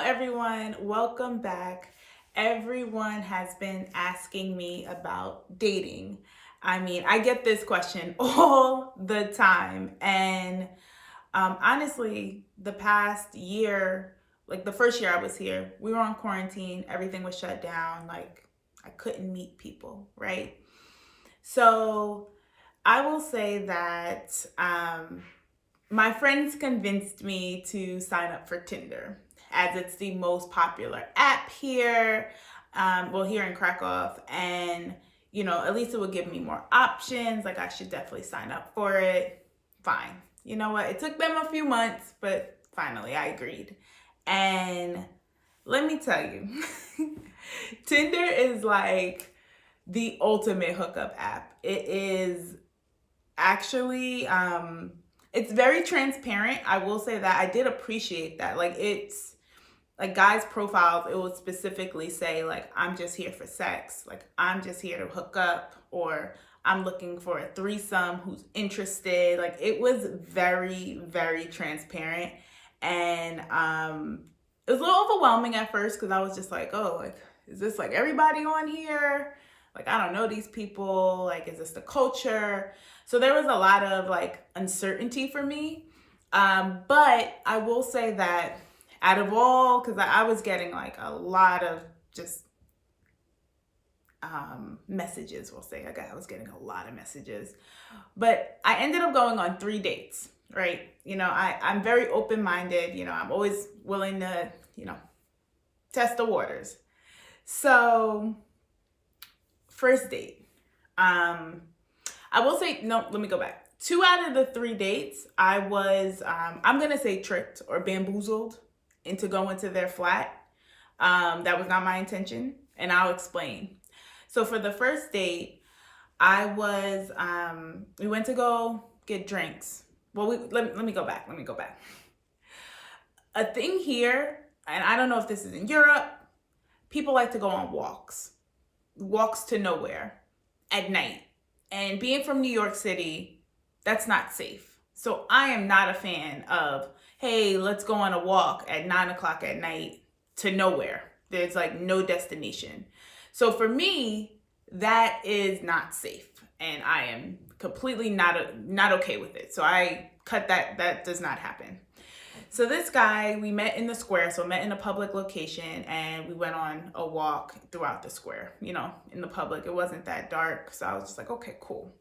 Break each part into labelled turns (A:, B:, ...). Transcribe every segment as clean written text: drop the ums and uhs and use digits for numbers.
A: everyone. Welcome back. Everyone has been asking me about dating. I mean, I get this question all the time. And honestly, the past year, like the first year I was here, we were on quarantine, everything was shut down. Like, I couldn't meet people, right? So, I will say that my friends convinced me to sign up for Tinder as it's the most popular app here, here in Krakow. And, at least it would give me more options. Like, I should definitely sign up for it. Fine. You know what? It took them a few months, but finally I agreed. And let me tell you, Tinder is like the ultimate hookup app. It is actually it's very transparent. I will say that I did appreciate that. Like, it's like guys profiles, it would specifically say like, I'm just here for sex, like I'm just here to hook up, or I'm looking for a threesome, who's interested. Like, it was very, very transparent. And it was a little overwhelming at first because I was just like, oh, like, is this like everybody on here? Like, I don't know these people. Like, is this the culture? So there was a lot of like uncertainty for me. But I will say that out of all, because I was getting like a lot of just messages, we'll say. I was getting a lot of messages. But I ended up going on 3 dates, right? I'm very open-minded. I'm always willing to, test the waters. So, first date. I will say, no, let me go back. 2 out of the 3 dates, I was, I'm going to say tricked or bamboozled into going to their flat. That was not my intention, and I'll explain. So for the first date, we went to go get drinks. Well, let me go back. A thing here, and I don't know if this is in Europe, people like to go on walks to nowhere at night. And being from New York City, that's not safe. So I am not a fan of, hey, let's go on a walk at 9 o'clock at night to nowhere. There's like no destination. So for me, that is not safe. And I am completely not okay with it. So I cut that. That does not happen. So this guy, we met in the square, so met in a public location, and we went on a walk throughout the square, in the public. It wasn't that dark, so I was just like, okay, cool.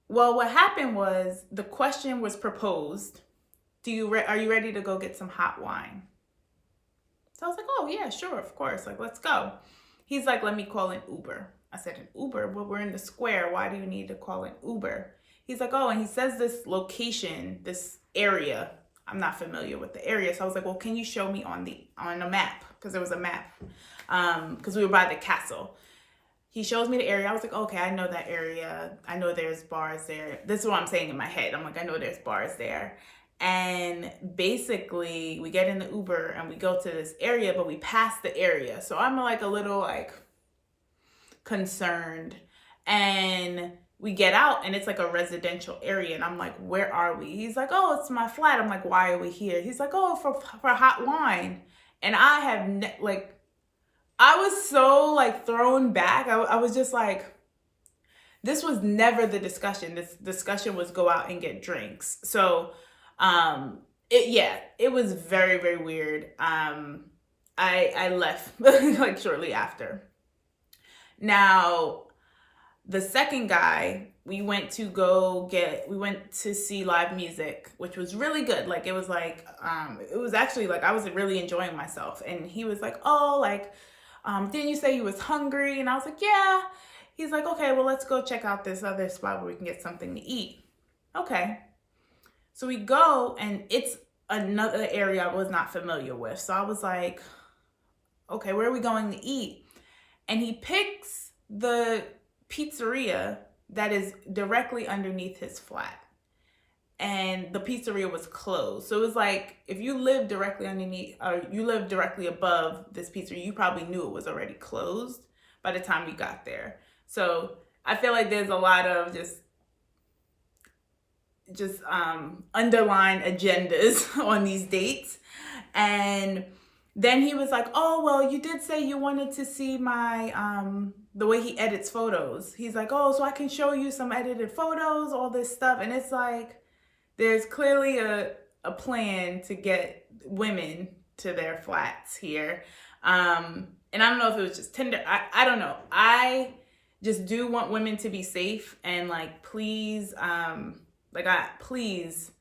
A: Well, what happened was the question was proposed, are you ready to go get some hot wine? So I was like, oh yeah, sure, of course, like, let's go. He's like, let me call an Uber. I said, an Uber? Well, we're in the square. Why do you need to call an Uber? He's like, oh, and he says this location, this area. I'm not familiar with the area. So I was like, well, can you show me on a map? Because there was a map. Because we were by the castle. He shows me the area. I was like, okay, I know that area. I know there's bars there. This is what I'm saying in my head. I'm like, I know there's bars there. And basically, we get in the Uber and we go to this area, but we pass the area. So I'm like a little like concerned. And we get out and it's like a residential area. And I'm like, where are we? He's like, oh, it's my flat. I'm like, why are we here? He's like, oh, for hot wine. And I have I was so like thrown back. I was just like, this was never the discussion. This discussion was go out and get drinks. So it was very, very weird. I left like shortly after. Now, the second guy, we went to see live music, which was really good. Like, it was actually like, I was really enjoying myself. And he was like, oh, like, didn't you say you was hungry? And I was like, yeah. He's like, okay, well, let's go check out this other spot where we can get something to eat. Okay. So we go, and it's another area I was not familiar with. So I was like, okay, where are we going to eat? And he picks the pizzeria that is directly underneath his flat. And the pizzeria was closed. So it was like, if you live directly underneath, or you live directly above this pizzeria, you probably knew it was already closed by the time we got there. So I feel like there's a lot of just underlying agendas on these dates. And then he was like, oh, well, you did say you wanted to see my, the way he edits photos. He's like, oh, so I can show you some edited photos, all this stuff. And it's like, there's clearly a plan to get women to their flats here. And I don't know if it was just Tinder. I don't know. I just do want women to be safe, and like, please, please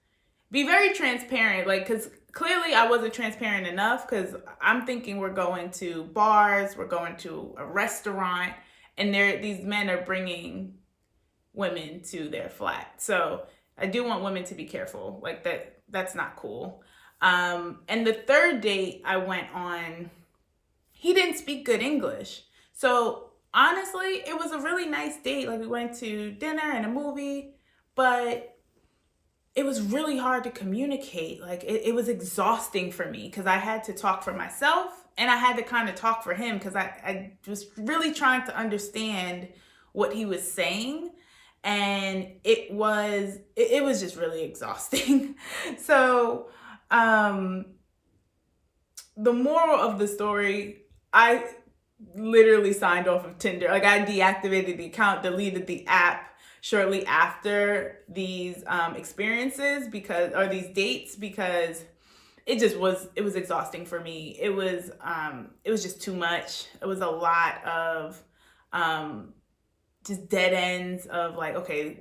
A: be very transparent. Like, cause clearly I wasn't transparent enough, cause I'm thinking we're going to bars, we're going to a restaurant, and these men are bringing women to their flat. So I do want women to be careful. Like that's not cool. And the third date I went on, he didn't speak good English. So honestly, it was a really nice date. Like, we went to dinner and a movie, but it was really hard to communicate. Like, it was exhausting for me because I had to talk for myself and I had to kind of talk for him because I was really trying to understand what he was saying. And it was just really exhausting. So the moral of the story, I literally signed off of Tinder. Like, I deactivated the account, deleted the app shortly after these experiences or these dates, because it was exhausting for me. It was just too much. It was a lot of just dead ends of like, okay,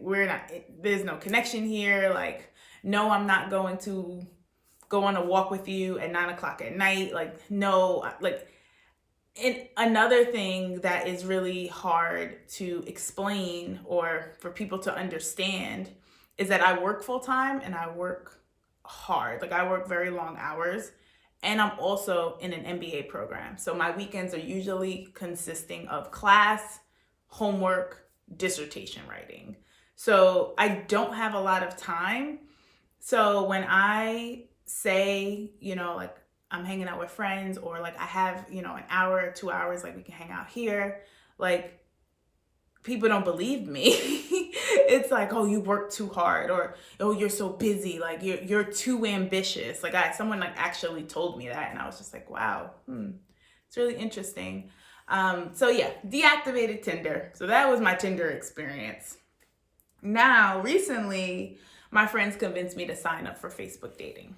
A: there's no connection here. Like, no, I'm not going to go on a walk with you at 9:00 at night. Like, no, like, and another thing that is really hard to explain or for people to understand is that I work full time and I work hard. Like, I work very long hours, and I'm also in an MBA program. So my weekends are usually consisting of class, homework, dissertation writing. So I don't have a lot of time. So when I say, like, I'm hanging out with friends, or like I have, an hour or 2 hours, like we can hang out here, like, people don't believe me. It's like, oh, you work too hard, or oh, you're so busy, like you're too ambitious. Like, someone like actually told me that, and I was just like, wow, it's really interesting. So yeah, deactivated Tinder. So that was my Tinder experience. Now, recently, my friends convinced me to sign up for Facebook dating.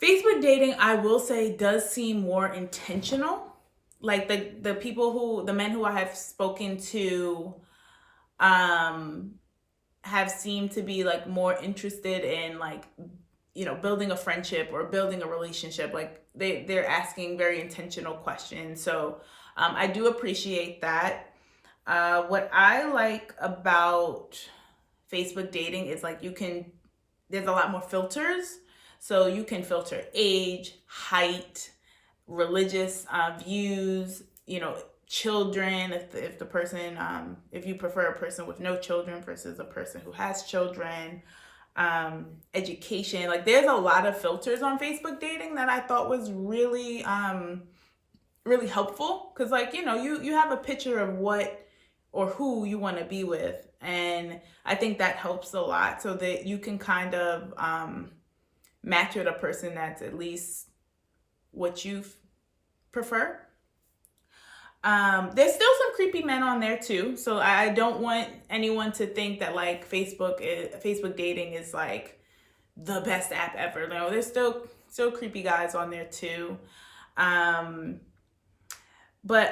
A: Facebook dating, I will say, does seem more intentional. Like, the men who I have spoken to have seemed to be like more interested in, like, building a friendship or building a relationship. Like, they're asking very intentional questions. So I do appreciate that. What I like about Facebook dating is, like, there's a lot more filters. So you can filter age, height, religious views, children, if the person, if you prefer a person with no children versus a person who has children, education. Like, there's a lot of filters on Facebook dating that I thought was really, really helpful. Cause, like, you have a picture of what or who you want to be with. And I think that helps a lot, so that you can kind of, match with a person that's at least what you prefer. There's still some creepy men on there too. So I don't want anyone to think that, like, Facebook dating is like the best app ever. No, there's still creepy guys on there too. But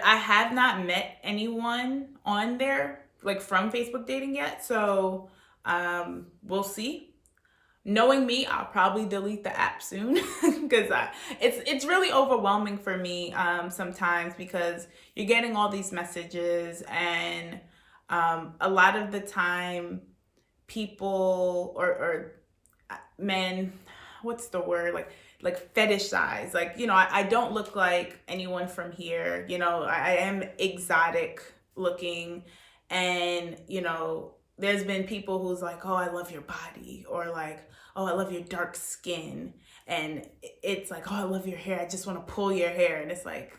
A: I have not met anyone on there, like, from Facebook dating yet. So we'll see. Knowing me, I'll probably delete the app soon, because it's really overwhelming for me sometimes, because you're getting all these messages, and a lot of the time people or men, what's the word, like fetishize, like, I don't look like anyone from here. I am exotic looking, and there's been people who's like, oh, I love your body, or like, oh, I love your dark skin, and it's like, oh, I love your hair, I just want to pull your hair. And it's like,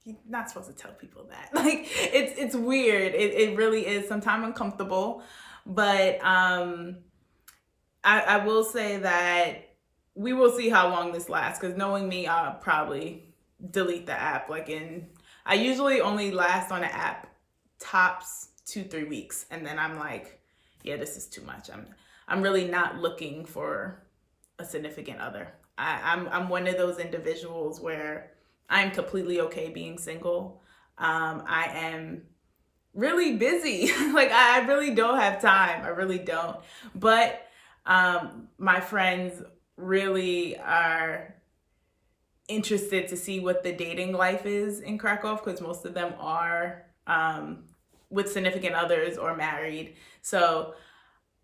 A: you're not supposed to tell people that. Like, it's weird. It really is sometimes uncomfortable. But I will say that we will see how long this lasts, because knowing me, I'll probably delete the app. I usually only last on an app tops 2-3 weeks, and then I'm like, yeah, this is too much. I'm really not looking for a significant other. I'm one of those individuals where I'm completely okay being single. I am really busy. I really don't have time. I really don't. But my friends really are interested to see what the dating life is in Krakow, because most of them are with significant others or married. So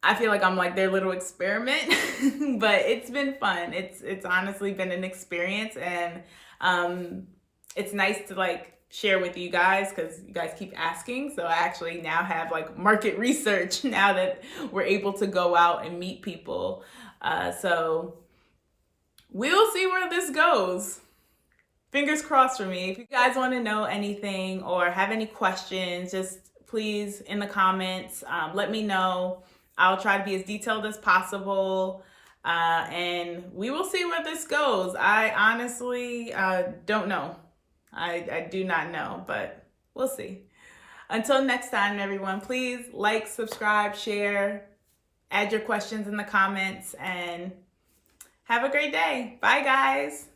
A: I feel like I'm like their little experiment, but it's been fun. It's honestly been an experience, and it's nice to share with you guys, because you guys keep asking. So I actually now have market research now that we're able to go out and meet people. So we'll see where this goes. Fingers crossed for me. If you guys want to know anything or have any questions, just please in the comments, let me know. I'll try to be as detailed as possible, and we will see where this goes. I honestly don't know. I do not know, but we'll see. Until next time, everyone, please like, subscribe, share, add your questions in the comments, and have a great day. Bye, guys.